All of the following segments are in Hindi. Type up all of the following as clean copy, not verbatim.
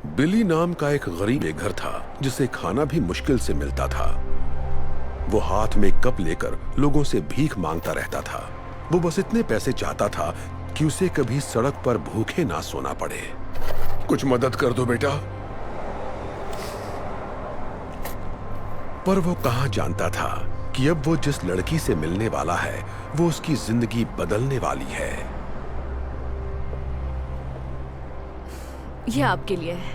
बिली नाम का एक गरीब घर था जिसे खाना भी मुश्किल से मिलता था। वो हाथ में कप लेकर लोगों से भीख मांगता रहता था। वो बस इतने पैसे चाहता था कि उसे कभी सड़क पर भूखे ना सोना पड़े। कुछ मदद कर दो बेटा। पर वो कहां जानता था कि अब वो जिस लड़की से मिलने वाला है वो उसकी जिंदगी बदलने वाली है। ये आपके लिए है,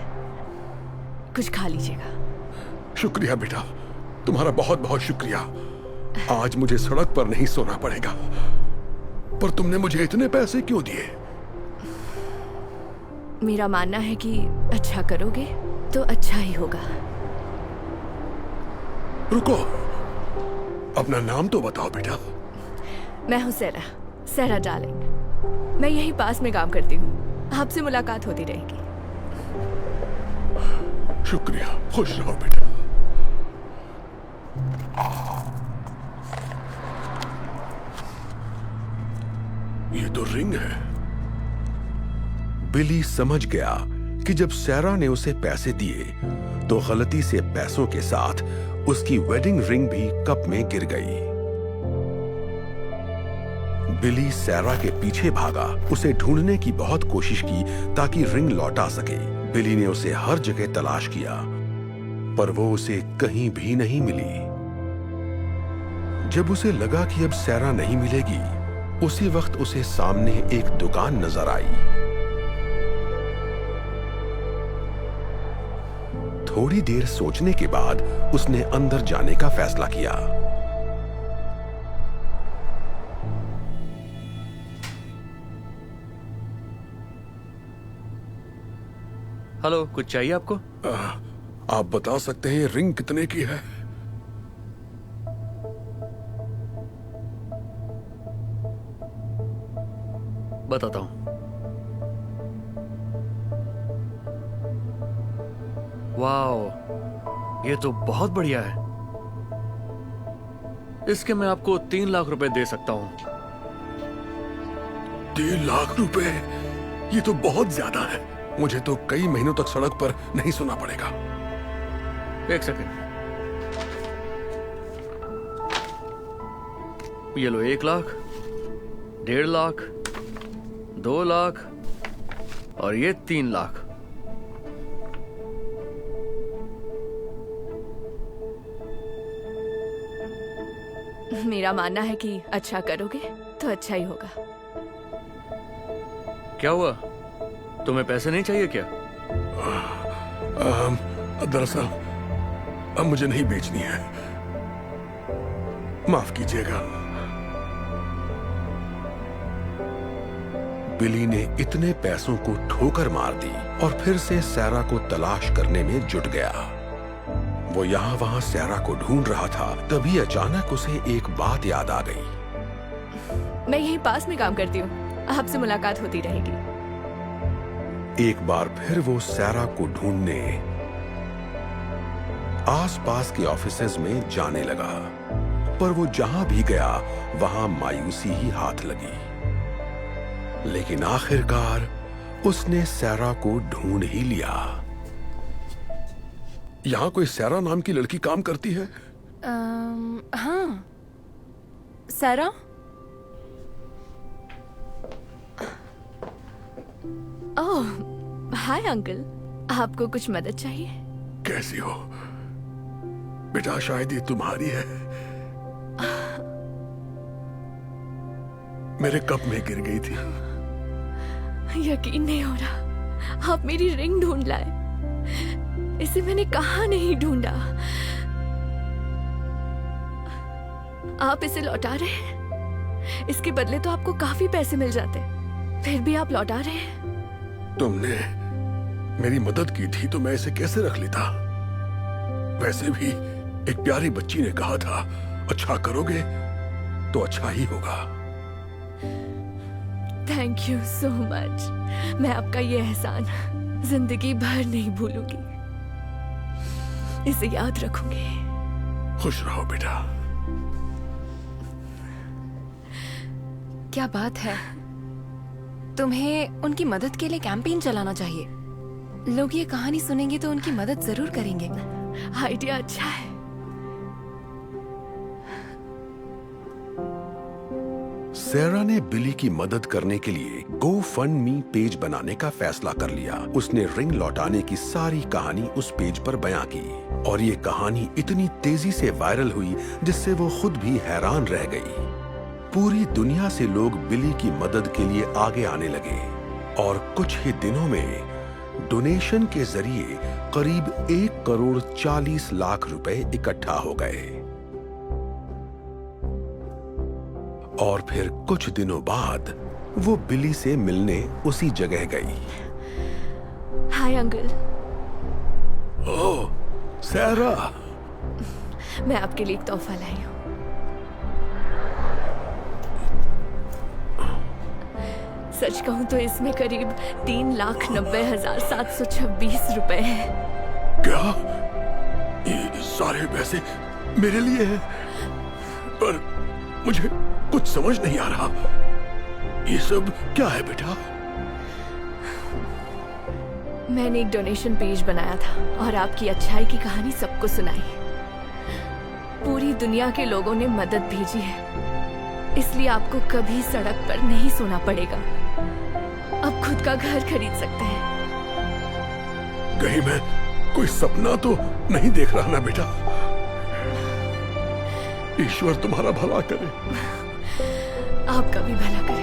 कुछ खा लीजिएगा। शुक्रिया बेटा, तुम्हारा बहुत बहुत शुक्रिया। आज मुझे सड़क पर नहीं सोना पड़ेगा। पर तुमने मुझे इतने पैसे क्यों दिए? मेरा मानना है कि अच्छा करोगे तो अच्छा ही होगा। रुको, अपना नाम तो बताओ बेटा। मैं हूँ सेरा डार्लिंग। मैं यही पास में काम करती हूँ। आपसे मुलाकात होती रहेगी। शुक्रिया, खुश रहो बेटा। ये तो रिंग है। बिली समझ गया कि जब सैरा ने उसे पैसे दिए तो गलती से पैसों के साथ उसकी वेडिंग रिंग भी कप में गिर गई। बिली सैरा के पीछे भागा, उसे ढूंढने की बहुत कोशिश की ताकि रिंग लौटा सके। बिली ने उसे हर जगह तलाश किया पर वो उसे कहीं भी नहीं मिली। जब उसे लगा कि अब सैरा नहीं मिलेगी, उसी वक्त उसे सामने एक दुकान नजर आई। थोड़ी देर सोचने के बाद उसने अंदर जाने का फैसला किया। हेलो, कुछ चाहिए आपको? आप बता सकते हैं रिंग कितने की है? बताता हूं। वाओ, ये तो बहुत बढ़िया है। इसके मैं आपको 3 लाख रुपए दे सकता हूं। 3 लाख रुपए? ये तो बहुत ज्यादा है। मुझे तो कई महीनों तक सड़क पर नहीं सोना पड़ेगा। एक सेकंड, ये लो। 1 लाख, 1.5 लाख, 2 लाख और ये 3 लाख। मेरा मानना है कि अच्छा करोगे तो अच्छा ही होगा। क्या हुआ, तुम्हें पैसे नहीं चाहिए क्या? दरअसल अब मुझे नहीं बेचनी है, माफ कीजिएगा। बिली ने इतने पैसों को ठोकर मार दी और फिर से सैरा को तलाश करने में जुट गया। वो यहाँ वहां सैरा को ढूंढ रहा था, तभी अचानक उसे एक बात याद आ गई। मैं यहीं पास में काम करती हूँ, आपसे मुलाकात होती रहेगी। एक बार फिर वो सैरा को ढूंढने आसपास के ऑफिसेज में जाने लगा, पर वो जहां भी गया वहां मायूसी ही हाथ लगी। लेकिन आखिरकार उसने सैरा को ढूंढ ही लिया। यहां कोई सैरा नाम की लड़की काम करती है? हाँ, सेरा। ओह, हाय अंकल, आपको कुछ मदद चाहिए? कैसी हो बेटा? शायद ये तुम्हारी है। मेरे कप में गिर गई थी। यकीन नहीं हो रहा, आप मेरी रिंग ढूंढ लाए। इसे मैंने कहाँ नहीं ढूंढा। आप इसे लौटा रहे हैं? इसके बदले तो आपको काफी पैसे मिल जाते, फिर भी आप लौटा रहे हैं। तुमने मेरी मदद की थी तो मैं इसे कैसे रख लेता? वैसे भी एक प्यारी बच्ची ने कहा था, अच्छा करोगे तो अच्छा ही होगा। Thank you so much. मैं आपका ये एहसान जिंदगी भर नहीं भूलूंगी, इसे याद रखूंगी। खुश रहो बेटा। क्या बात है, तुम्हें उनकी मदद के लिए कैंपेन चलाना चाहिए। लोग ये कहानी सुनेंगे तो उनकी मदद जरूर करेंगे। आइडिया अच्छा है। सैरा ने बिली की मदद करने के लिए GoFundMe पेज बनाने का फैसला कर लिया। उसने रिंग लौटाने की सारी कहानी उस पेज पर बयां की और ये कहानी इतनी तेजी से वायरल हुई जिससे वो खुद भी हैरान रह गई। पूरी दुनिया से लोग बिली की मदद के लिए आगे आने लगे और कुछ ही दिनों में डोनेशन के जरिए करीब 1,40,00,000 रुपए इकट्ठा हो गए। और फिर कुछ दिनों बाद वो बिली से मिलने उसी जगह गई। Hi uncle. ओह, सैरा। मैं आपके लिए एक तोहफा लाई हूँ। सच कहूँ तो इसमें करीब 3,90,726 रुपए हैं। क्या? ये सारे पैसे मेरे लिए हैं? पर मुझे कुछ समझ नहीं आ रहा। ये सब क्या है बेटा? मैंने एक डोनेशन पेज बनाया था और आपकी अच्छाई की कहानी सबको सुनाई। पूरी दुनिया के लोगों ने मदद भेजी है, इसलिए आपको कभी सड़क पर नहीं सोना पड़ेगा। अब खुद का घर खरीद सकते हैं। कहीं मैं कोई सपना तो नहीं देख रहा ना बेटा? ईश्वर तुम्हारा भला करे। आपका भी भला करे।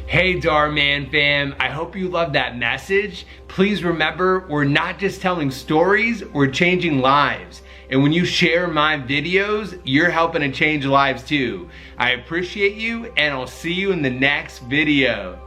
Hey Darman fam, I hope you loved that message. Please remember, we're not just telling stories, we're changing lives. And when you share my videos, you're helping to change lives too. I appreciate you and I'll see you in the next video.